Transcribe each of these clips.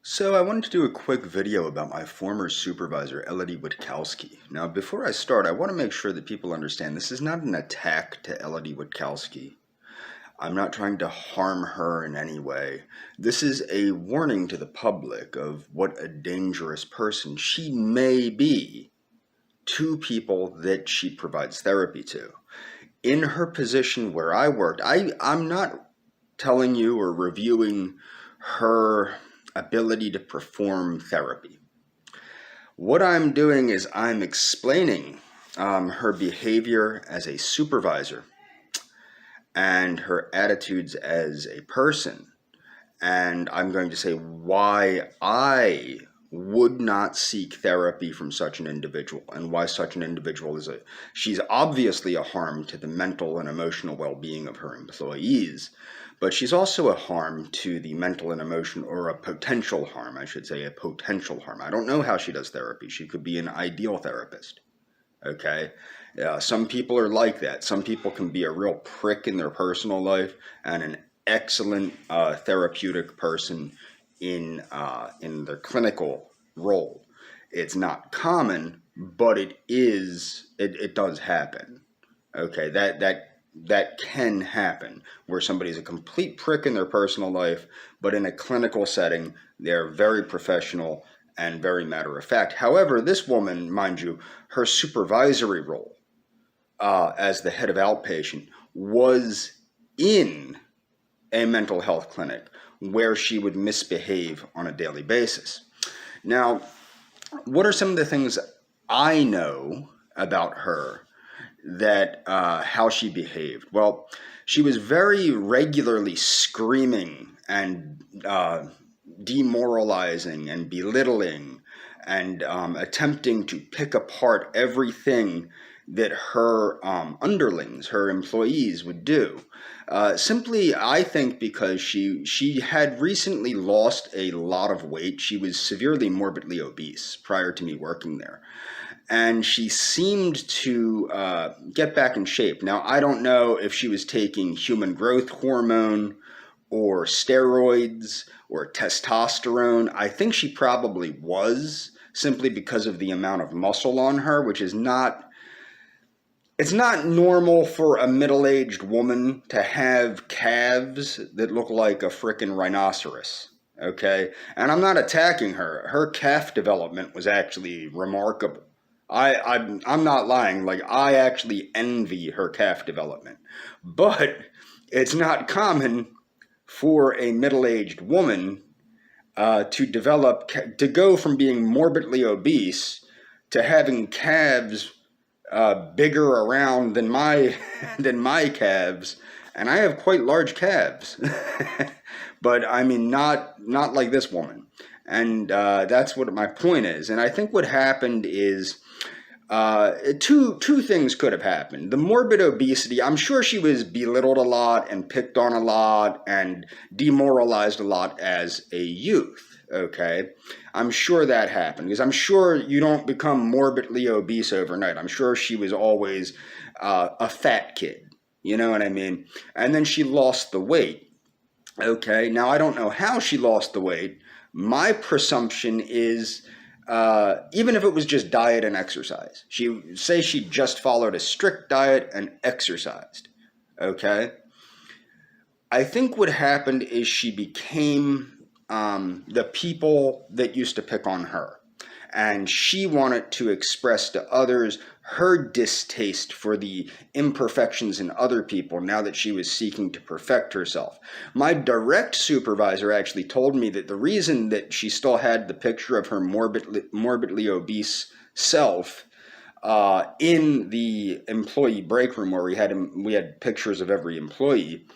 So I wanted to do a quick video about my former supervisor, Elodie Witkowski. Now, before I start, I want to make sure that people understand this is not an attack to Elodie Witkowski. I'm not trying to harm her in any way. This is a warning to the public of what a dangerous person she may be to people that she provides therapy to. In her position where I worked, I'm not telling you or reviewing her ability to perform therapy. What I'm doing is I'm explaining her behavior as a supervisor and her attitudes as a person. And I'm going to say why I would not seek therapy from such an individual and why such an individual she's obviously a harm to the mental and emotional well-being of her employees, but she's also a harm to the mental and emotional, or a potential harm, I should say, a potential harm. I don't know how she does therapy. She could be an ideal therapist. Okay? Some people are like that. Some people can be a real prick in their personal life and an excellent therapeutic person in their clinical role. It's not common, but it does happen. Okay, that can happen, where somebody's a complete prick in their personal life, but in a clinical setting, they're very professional and very matter of fact. However, this woman, mind you, her supervisory role as the head of outpatient was in a mental health clinic where she would misbehave on a daily basis. Now, what are some of the things I know about her that how she behaved? Well, she was very regularly screaming and demoralizing and belittling and attempting to pick apart everything that her underlings, her employees, would do. Simply, I think, because she had recently lost a lot of weight. She was severely morbidly obese prior to me working there. And she seemed to get back in shape. Now, I don't know if she was taking human growth hormone or steroids or testosterone. I think she probably was, simply because of the amount of muscle on her, which is not... It's not normal for a middle-aged woman to have calves that look like a frickin' rhinoceros, okay? And I'm not attacking her. Her calf development was actually remarkable. I'm not lying. Like, I actually envy her calf development. But it's not common for a middle-aged woman to go from being morbidly obese to having calves bigger around than my calves, and I have quite large calves. But I mean, not like this woman, and that's what my point is. And I think what happened is two things could have happened. The morbid obesity, I'm sure she was belittled a lot and picked on a lot and demoralized a lot as a youth. Okay, I'm sure that happened, because I'm sure you don't become morbidly obese overnight. I'm sure she was always a fat kid, you know what I mean? And then she lost the weight. Okay, now I don't know how she lost the weight. My presumption is even if it was just diet and exercise. She just followed a strict diet and exercised. Okay, I think what happened is she became the people that used to pick on her. And she wanted to express to others her distaste for the imperfections in other people now that she was seeking to perfect herself. My direct supervisor actually told me that the reason that she still had the picture of her morbidly obese self in the employee break room, where we had pictures of every employee,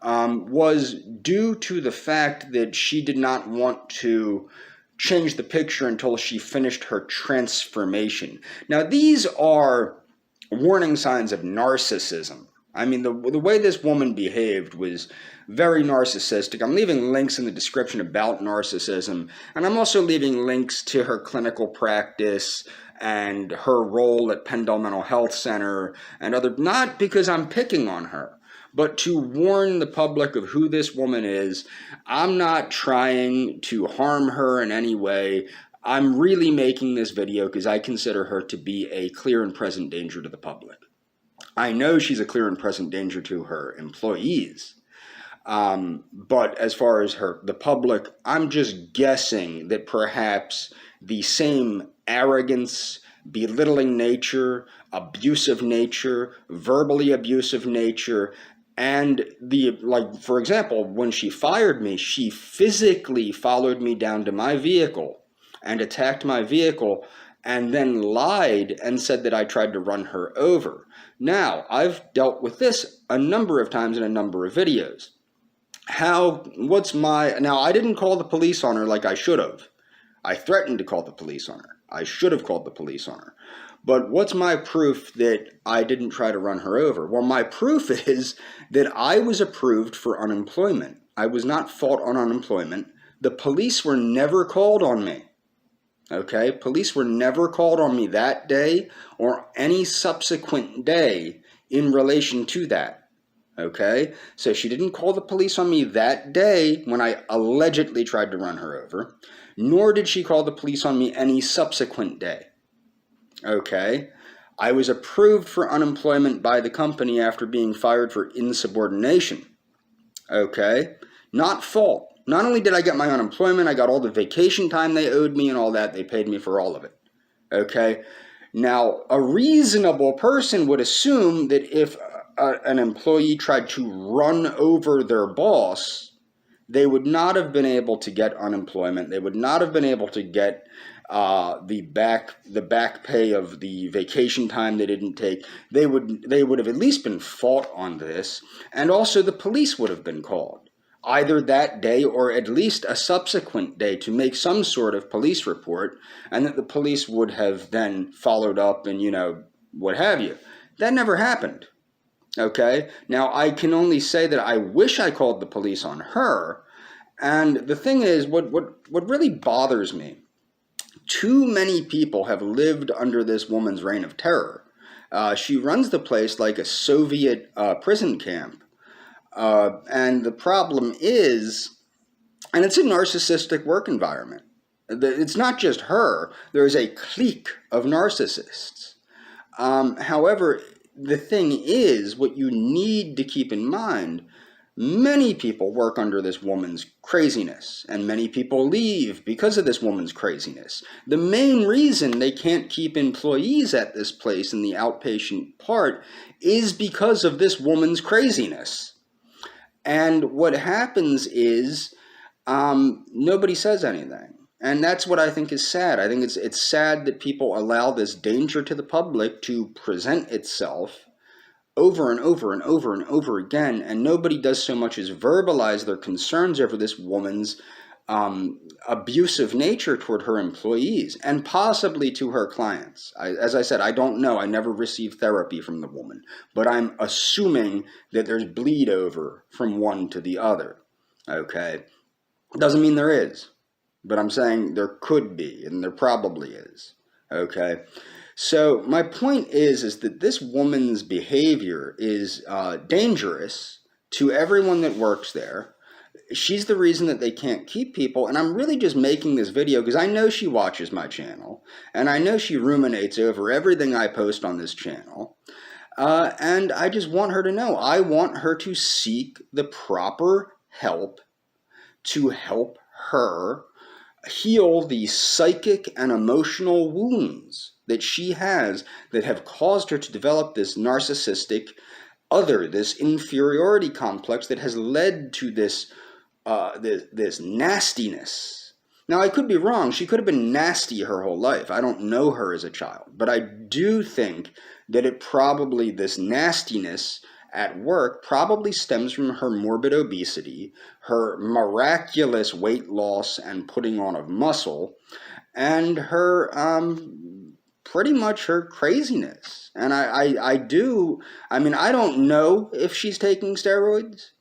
was due to the fact that she did not want to change the picture until she finished her transformation. Now, these are warning signs of narcissism. I mean, the way this woman behaved was very narcissistic. I'm leaving links in the description about narcissism, and I'm also leaving links to her clinical practice and her role at Penndel Mental Health Center and other, not because I'm picking on her, but to warn the public of who this woman is. I'm not trying to harm her in any way. I'm really making this video because I consider her to be a clear and present danger to the public. I know she's a clear and present danger to her employees. But as far as the public, I'm just guessing that perhaps the same arrogance, belittling nature, abusive nature, verbally abusive nature, and for example, when she fired me, she physically followed me down to my vehicle and attacked my vehicle and then lied and said that I tried to run her over. Now, I've dealt with this a number of times in a number of videos. Now, I didn't call the police on her like I should have. I threatened to call the police on her. I should have called the police on her. But what's my proof that I didn't try to run her over? Well, my proof is that I was approved for unemployment. I was not fought on unemployment. The police were never called on me. Okay? Police were never called on me that day or any subsequent day in relation to that. Okay, so she didn't call the police on me that day when I allegedly tried to run her over, nor did she call the police on me any subsequent day. Okay, I was approved for unemployment by the company after being fired for insubordination. Okay, not fault. Not only did I get my unemployment, I got all the vacation time they owed me and all that. They paid me for all of it. Okay, now a reasonable person would assume that if an employee tried to run over their boss, they would not have been able to get unemployment. They would not have been able to get the back pay of the vacation time they didn't take. They would have at least been fought on this, and also the police would have been called either that day or at least a subsequent day to make some sort of police report, and that the police would have then followed up and what have you. That never happened. Okay, now I can only say that I wish I called the police on her. And the thing is, what really bothers me, too many people have lived under this woman's reign of terror. She runs the place like a Soviet prison camp. And the problem is, and it's a narcissistic work environment. It's not just her. There's a clique of narcissists. However, the thing is, what you need to keep in mind, many people work under this woman's craziness, and many people leave because of this woman's craziness. The main reason they can't keep employees at this place in the outpatient part is because of this woman's craziness. And what happens is nobody says anything. And that's what I think is sad. I think it's sad that people allow this danger to the public to present itself over and over and over and over again, and nobody does so much as verbalize their concerns over this woman's abusive nature toward her employees and possibly to her clients. As I said, I don't know. I never received therapy from the woman, but I'm assuming that there's bleed over from one to the other. Okay? Doesn't mean there is. But I'm saying there could be, and there probably is. Okay? So my point is that this woman's behavior is dangerous to everyone that works there. She's the reason that they can't keep people, and I'm really just making this video because I know she watches my channel, and I know she ruminates over everything I post on this channel, and I just want her to know. I want her to seek the proper help to help her heal the psychic and emotional wounds that she has that have caused her to develop this narcissistic this inferiority complex that has led to this nastiness. Now, I could be wrong. She could have been nasty her whole life. I don't know her as a child, but I do think that this nastiness at work probably stems from her morbid obesity, her miraculous weight loss and putting on of muscle, and her pretty much her craziness. And I don't know if she's taking steroids,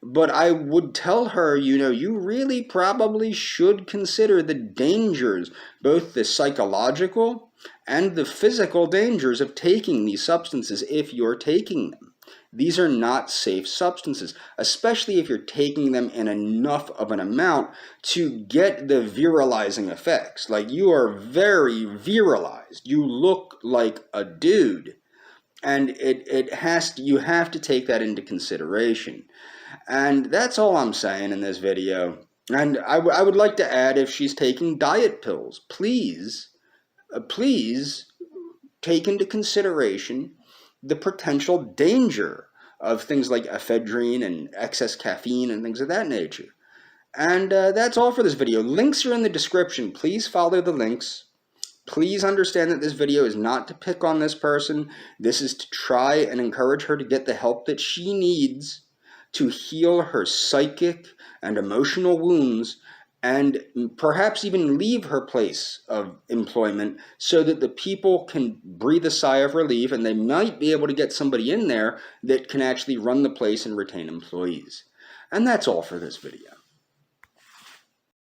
but I would tell her, you really probably should consider the dangers, both the psychological and the physical dangers of taking these substances if you're taking them. These are not safe substances, especially if you're taking them in enough of an amount to get the virilizing effects. Like, you are very virilized. You look like a dude. And you have to take that into consideration. And that's all I'm saying in this video. And I would like to add, if she's taking diet pills, please take into consideration the potential danger of things like ephedrine and excess caffeine and things of that nature. And that's all for this video. Links are in the description. Please follow the links. Please understand that this video is not to pick on this person. This is to try and encourage her to get the help that she needs to heal her psychic and emotional wounds, and perhaps even leave her place of employment so that the people can breathe a sigh of relief, and they might be able to get somebody in there that can actually run the place and retain employees. And that's all for this video.